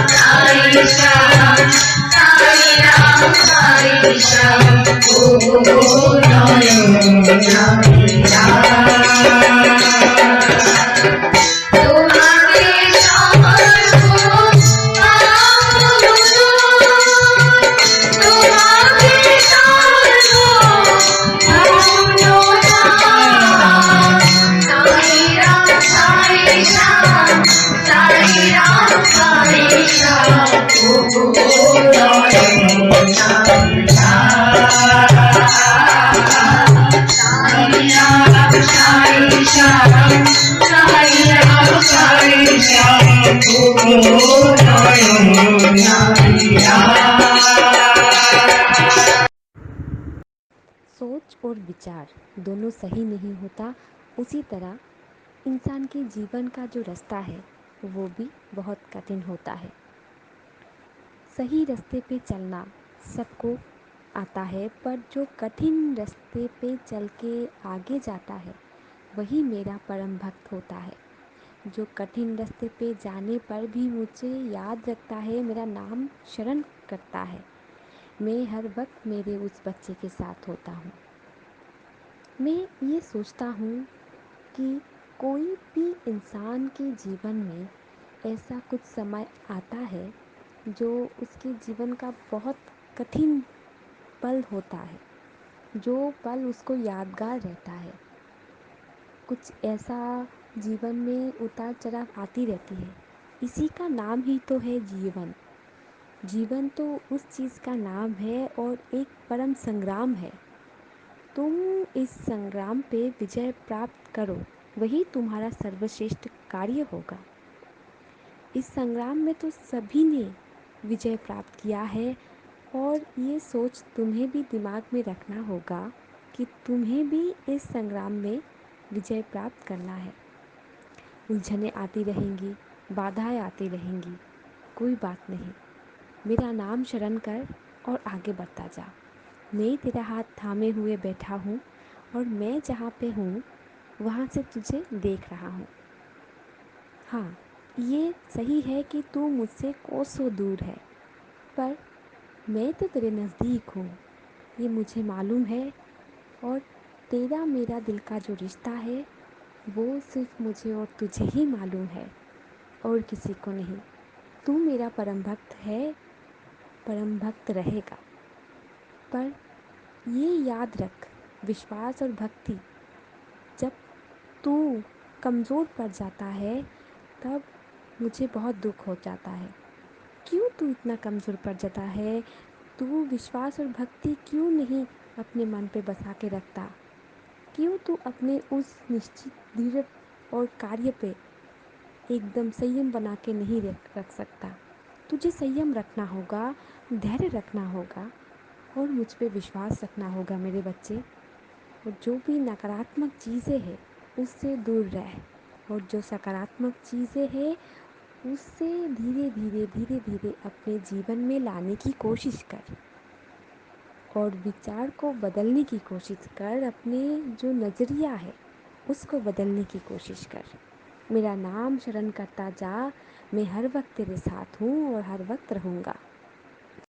साई श्याम साई राम साई श्याम ओ नारायण साई राम। सोच और विचार दोनों सही नहीं होता, उसी तरह इंसान के जीवन का जो रास्ता है वो भी बहुत कठिन होता है। सही रास्ते पे चलना सबको आता है, पर जो कठिन रास्ते पे चल के आगे जाता है वही मेरा परम भक्त होता है। जो कठिन रास्ते पे जाने पर भी मुझे याद रखता है, मेरा नाम शरण करता है, मैं हर वक्त मेरे उस बच्चे के साथ होता हूँ। मैं ये सोचता हूँ कि कोई भी इंसान के जीवन में ऐसा कुछ समय आता है जो उसके जीवन का बहुत कठिन पल होता है, जो पल उसको यादगार रहता है। कुछ ऐसा जीवन में उतार चढ़ाव आती रहती है, इसी का नाम ही तो है जीवन। जीवन तो उस चीज़ का नाम है और एक परम संग्राम है। तुम इस संग्राम पे विजय प्राप्त करो, वही तुम्हारा सर्वश्रेष्ठ कार्य होगा। इस संग्राम में तो सभी ने विजय प्राप्त किया है, और ये सोच तुम्हें भी दिमाग में रखना होगा कि तुम्हें भी इस संग्राम में विजय प्राप्त करना है। उलझनें आती रहेंगी, बाधाएं आती रहेंगी, कोई बात नहीं। मेरा नाम शरण कर और आगे बढ़ता जा। मैं तेरा हाथ थामे हुए बैठा हूँ, और मैं जहाँ पे हूँ वहाँ से तुझे देख रहा हूँ। हाँ, ये सही है कि तू मुझसे कोसों दूर है, पर मैं तो तेरे नज़दीक हूँ, ये मुझे मालूम है। और तेरा मेरा दिल का जो रिश्ता है वो सिर्फ मुझे और तुझे ही मालूम है, और किसी को नहीं। तू मेरा परम भक्त है, परम भक्त रहेगा। पर ये याद रख, विश्वास और भक्ति जब तू कमज़ोर पड़ जाता है तब मुझे बहुत दुख हो जाता है। क्यों तू इतना कमज़ोर पड़ जाता है? तू विश्वास और भक्ति क्यों नहीं अपने मन पे बसा के रखता? क्यों तू अपने उस निश्चित दृढ़ और कार्य पे एकदम संयम बना के नहीं रख सकता? तुझे संयम रखना होगा, धैर्य रखना होगा, और मुझ पे विश्वास रखना होगा मेरे बच्चे। और जो भी नकारात्मक चीज़ें हैं उससे दूर रह, और जो सकारात्मक चीज़ें हैं उससे धीरे धीरे धीरे धीरे अपने जीवन में लाने की कोशिश कर, और विचार को बदलने की कोशिश कर। अपने जो नज़रिया है उसको बदलने की कोशिश कर। मेरा नाम शरण करता जा, मैं हर वक्त तेरे साथ हूँ और हर वक्त रहूँगा।